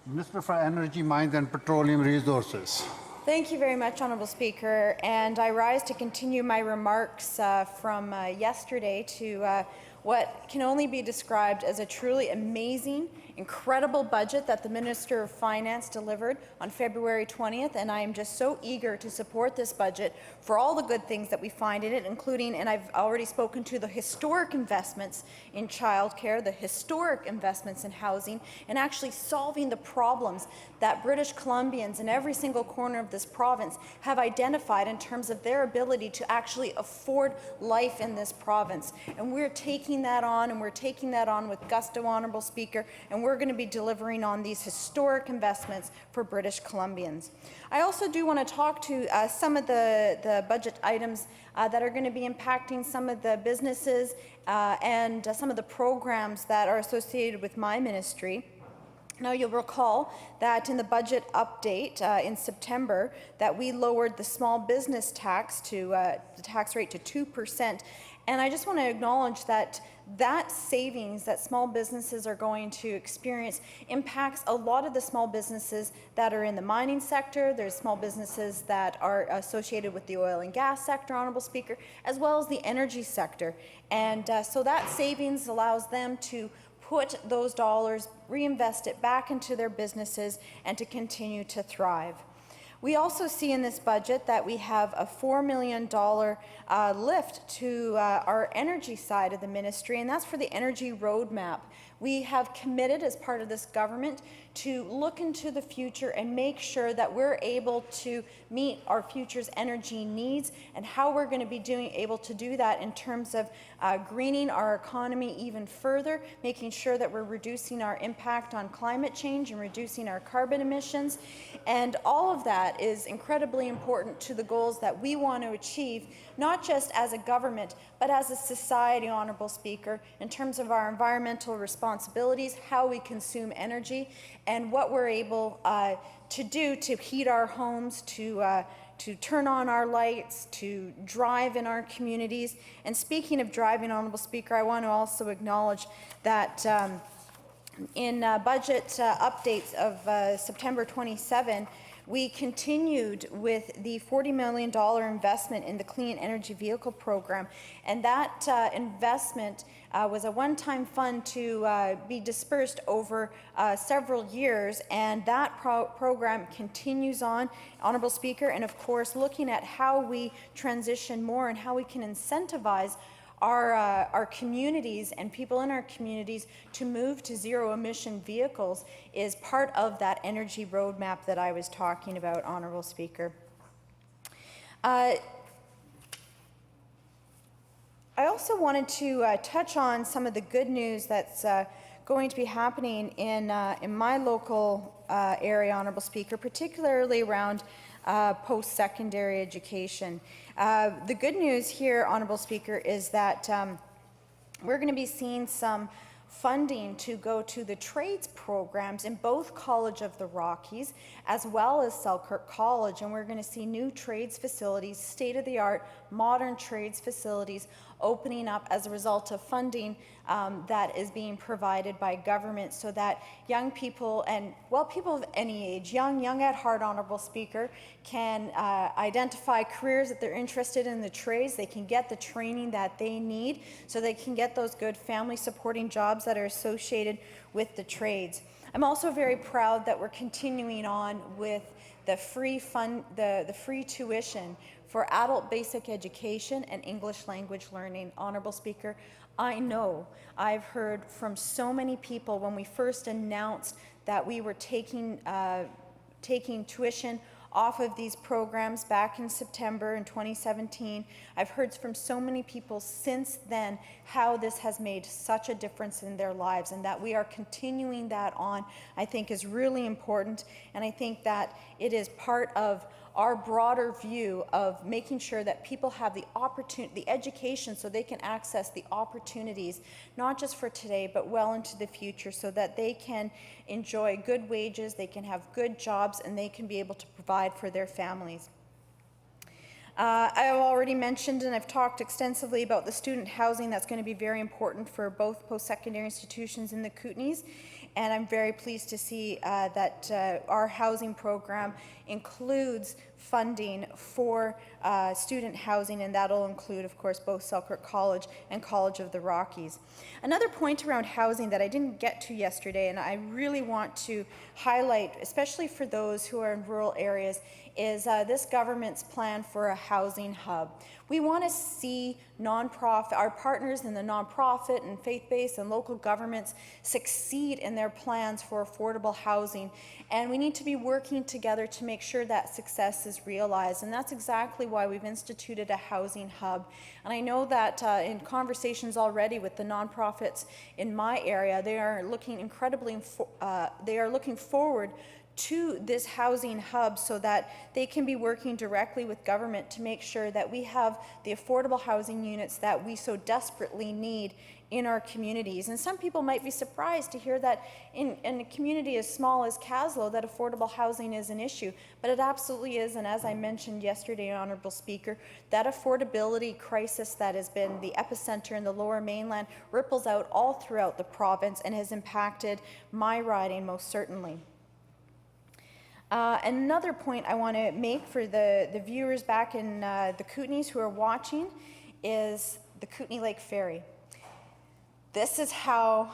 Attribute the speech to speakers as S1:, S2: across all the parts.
S1: Minister for Energy, Mines and Petroleum Resources.
S2: Thank you very much, Honourable Speaker. And I rise to continue my remarks from yesterday to what can only be described as a truly amazing, incredible budget that the Minister of Finance delivered on February 20th, and I am just so eager to support this budget for all the good things that we find in it, including, and I've already spoken to, the historic investments in childcare, the historic investments in housing, and actually solving the problems that British Columbians in every single corner of this province have identified in terms of their ability to actually afford life in this province. And we're taking that on, and we're taking that on with gusto, Honourable Speaker, and we're going to be delivering on these historic investments for British Columbians. I also do want to talk to some of the budget items that are going to be impacting some of the businesses and some of the programs that are associated with my ministry. Now, you'll recall that in the budget update in September that we lowered the small business tax to the tax rate to 2%. And I just want to acknowledge that that savings that small businesses are going to experience impacts a lot of the small businesses that are in the mining sector. There's small businesses that are associated with the oil and gas sector, Honourable Speaker, as well as the energy sector. And so that savings allows them to put those dollars, reinvest it back into their businesses, and to continue to thrive. We also see in this budget that we have a $4 million lift to our energy side of the ministry, and that's for the energy roadmap. We have committed as part of this government to look into the future and make sure that we're able to meet our future's energy needs, and how we're going to be able to do that in terms of greening our economy even further, making sure that we're reducing our impact on climate change and reducing our carbon emissions. And all of that is incredibly important to the goals that we want to achieve, not just as a government, but as a society, Honourable Speaker, in terms of our environmental responsibilities, how we consume energy, and what we're able to do to heat our homes, to turn on our lights, to drive in our communities. And speaking of driving, Honourable Speaker, I want to also acknowledge that in budget updates of September 27, we continued with the $40 million investment in the Clean Energy Vehicle Program, and that investment was a one-time fund to be dispersed over several years, and that program continues on, Honourable Speaker, and of course looking at how we transition more and how we can incentivize our communities and people in our communities to move to zero-emission vehicles is part of that energy roadmap that I was talking about, Honourable Speaker. I also wanted to touch on some of the good news that's going to be happening in my local area, Honourable Speaker, particularly around post-secondary education. The good news here, Honourable Speaker, is that we're going to be seeing some funding to go to the trades programs in both College of the Rockies as well as Selkirk College, and we're going to see new trades facilities, state-of-the-art modern trades facilities opening up as a result of funding that is being provided by government, so that young people and, well, people of any age, young at heart, Honourable Speaker, can identify careers that they're interested in the trades. They can get the training that they need so they can get those good family supporting jobs that are associated with the trades. I'm also very proud that we're continuing on with the free tuition for adult basic education and English language learning. Honourable Speaker, I know I've heard from so many people when we first announced that we were taking tuition off of these programs back in September in 2017. I've heard from so many people since then how this has made such a difference in their lives, and that we are continuing that on, I think, is really important. And I think that it is part of our broader view of making sure that people have the opportunity, the education, so they can access the opportunities, not just for today, but well into the future, so that they can enjoy good wages, they can have good jobs, and they can be able to provide for their families. I have already mentioned, and I've talked extensively about the student housing that's going to be very important for both post-secondary institutions in the Kootenays. And I'm very pleased to see that our housing program includes funding for student housing, and that'll include, of course, both Selkirk College and College of the Rockies. Another point around housing that I didn't get to yesterday, and I really want to highlight, especially for those who are in rural areas, is this government's plan for a housing hub. We want to see our partners in the nonprofit and faith-based and local governments succeed in their plans for affordable housing, and we need to be working together to make sure that success is realized, and that's exactly why we've instituted a housing hub. And I know that in conversations already with the nonprofits in my area, they are looking forward to this housing hub so that they can be working directly with government to make sure that we have the affordable housing units that we so desperately need in our communities. And some people might be surprised to hear that in a community as small as Caslow that affordable housing is an issue, but it absolutely is. And as I mentioned yesterday, Honourable Speaker, that affordability crisis that has been the epicenter in the Lower Mainland ripples out all throughout the province and has impacted my riding most certainly. Another point I want to make for the viewers back in the Kootenays who are watching is the Kootenay Lake Ferry. This is how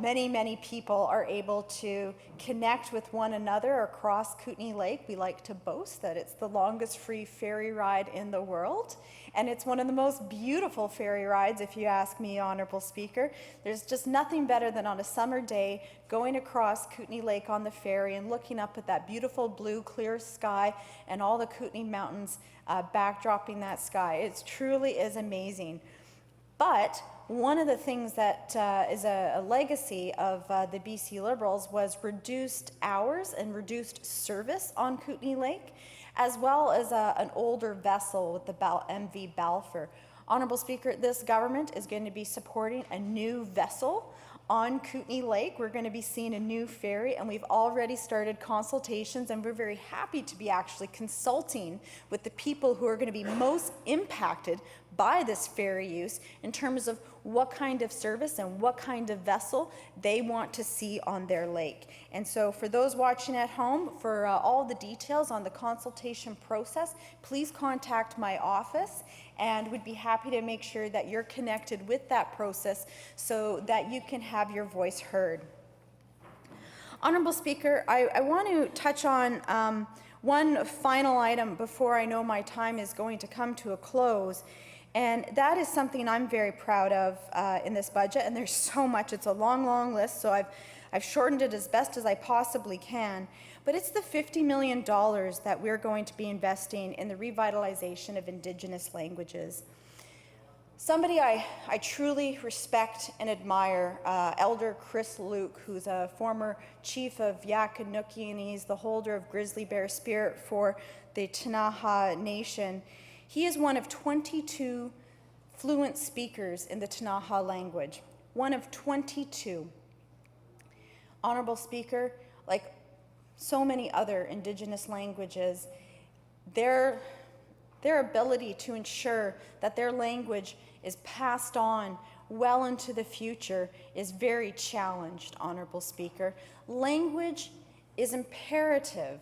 S2: many people are able to connect with one another across Kootenay Lake. We like to boast that it's the longest free ferry ride in the world, and it's one of the most beautiful ferry rides, if you ask me, Honourable Speaker. There's just nothing better than on a summer day going across Kootenay Lake on the ferry and looking up at that beautiful blue clear sky and all the Kootenay mountains backdropping that sky. It truly is amazing. But one of the things that is a legacy of the BC Liberals was reduced hours and reduced service on Kootenay Lake, as well as an older vessel with the MV Balfour. Honourable Speaker, this government is going to be supporting a new vessel on Kootenay Lake. We're going to be seeing a new ferry, and we've already started consultations, and we're very happy to be actually consulting with the people who are going to be most impacted by this ferry use in terms of what kind of service and what kind of vessel they want to see on their lake. And so for those watching at home, for all the details on the consultation process, please contact my office, and we'd be happy to make sure that you're connected with that process so that you can have your voice heard. Honourable Speaker, I want to touch on one final item before I know my time is going to come to a close. And that is something I'm very proud of in this budget, and there's so much. It's a long list, so I've shortened it as best as I possibly can. But it's the $50 million that we're going to be investing in the revitalization of Indigenous languages. Somebody I truly respect and admire, Elder Chris Luke, who's a former chief of Yakanookie, and he's the holder of Grizzly Bear Spirit for the Ktunaxa Nation. He is one of 22 fluent speakers in the Ktunaxa language, one of 22. Honourable Speaker, like so many other Indigenous languages, their ability to ensure that their language is passed on well into the future is very challenged, Honourable Speaker. Language is imperative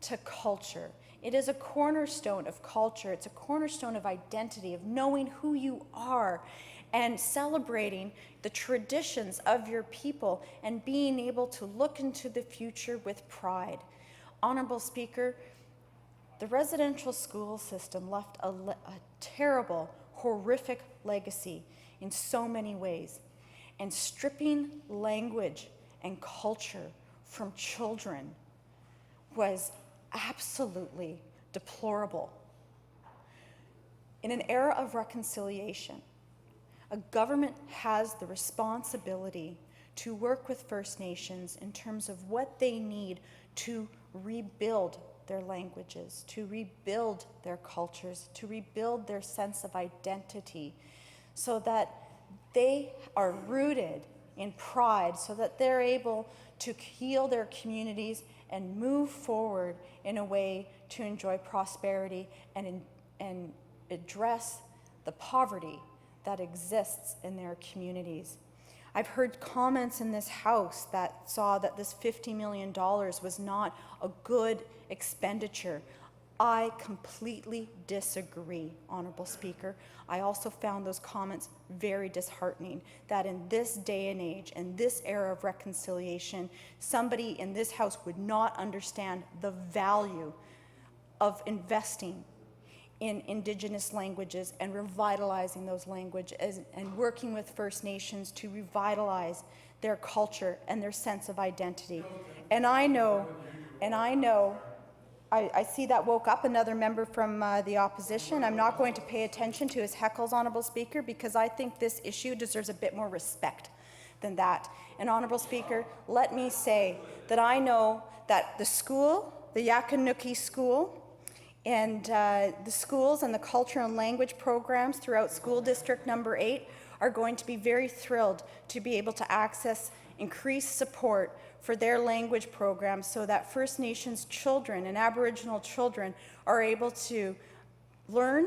S2: to culture. It is a cornerstone of culture. It's a cornerstone of identity, of knowing who you are and celebrating the traditions of your people and being able to look into the future with pride. Honourable Speaker, the residential school system left a terrible, horrific legacy in so many ways. And stripping language and culture from children was absolutely deplorable. In an era of reconciliation, a government has the responsibility to work with First Nations in terms of what they need to rebuild their languages, to rebuild their cultures, to rebuild their sense of identity, so that they are rooted in pride, so that they're able to heal their communities and move forward in a way to enjoy prosperity and address the poverty that exists in their communities. I've heard comments in this House that saw that this $50 million was not a good expenditure. I completely disagree, Honourable Speaker. I also found those comments very disheartening, that in this day and age, in this era of reconciliation, somebody in this House would not understand the value of investing in Indigenous languages and revitalizing those languages and working with First Nations to revitalize their culture and their sense of identity. And I see that woke up another member from the opposition. I'm not going to pay attention to his heckles, Honourable Speaker, because I think this issue deserves a bit more respect than that. And Honourable Speaker, let me say that I know that the school, the Yakinuki School, and the schools and the culture and language programs throughout School District Number 8 are going to be very thrilled to be able to access increased support for their language programs so that First Nations children and Aboriginal children are able to learn,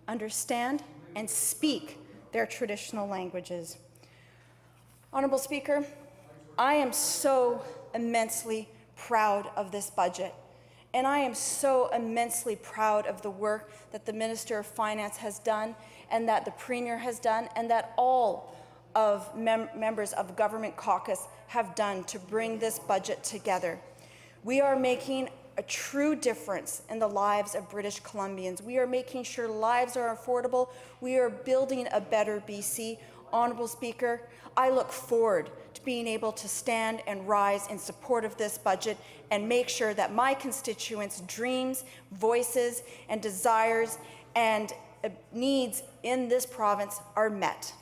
S2: understand, and speak their traditional languages. Honourable Speaker, I am so immensely proud of this budget. And I am so immensely proud of the work that the Minister of Finance has done and that the Premier has done and that all of members of the Government Caucus have done to bring this budget together. We are making a true difference in the lives of British Columbians. We are making sure lives are affordable. We are building a better BC. Honourable Speaker, I look forward to being able to stand and rise in support of this budget and make sure that my constituents' dreams, voices, and desires and needs in this province are met.